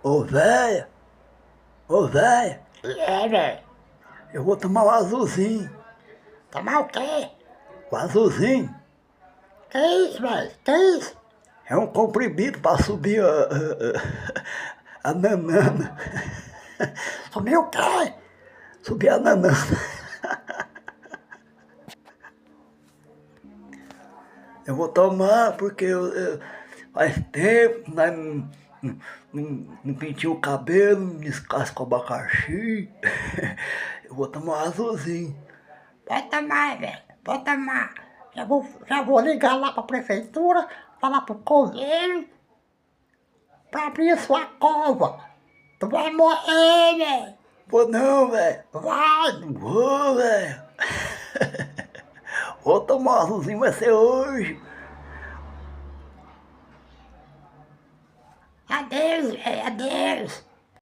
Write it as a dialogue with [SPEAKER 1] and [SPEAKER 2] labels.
[SPEAKER 1] Ô véia, ô véia,
[SPEAKER 2] Velho?
[SPEAKER 1] eu vou tomar o azulzinho.
[SPEAKER 2] Tomar o quê?
[SPEAKER 1] O azulzinho
[SPEAKER 2] Que isso, velho? Que isso?
[SPEAKER 1] é um comprimido pra subir a nanana.
[SPEAKER 2] Sumiu o quê?
[SPEAKER 1] Subir a nanana. Eu vou tomar porque faz tempo, nós não pentinha o cabelo, não descasca o abacaxi. Eu vou tomar um azulzinho.
[SPEAKER 2] Pode tomar, velho. Pode tomar. Já vou ligar lá pra prefeitura, falar pro conselho pra abrir a sua cova. Tu vai morrer, velho.
[SPEAKER 1] Vou não, velho.
[SPEAKER 2] Vai.
[SPEAKER 1] Não vou, velho. Vou tomar um azulzinho, vai ser hoje.
[SPEAKER 2] Adeus, velho. Adeus.